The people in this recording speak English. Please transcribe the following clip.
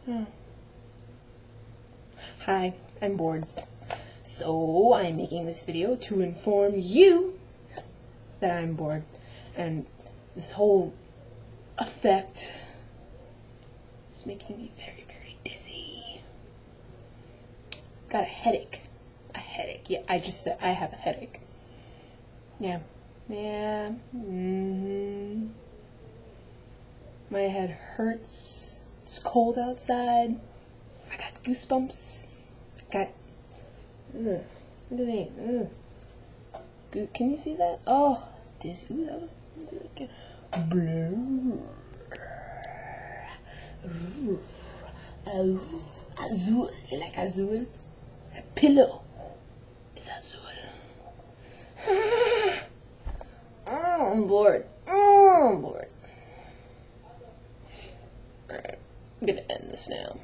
Hmm. Hi, I'm bored. So I'm making this video to inform you that I'm bored. And this whole effect is making me very, very dizzy. Got a headache. A headache. Yeah, I just said I have a headache. Yeah. Yeah. My head hurts. It's cold outside. I got goosebumps. Got. Look at me. Can you see that? Oh, dizzy. Ooh, that was like a blur. Azul. You like azul? A pillow is azul. I'm bored. I'm bored. Alright, I'm gonna end this now.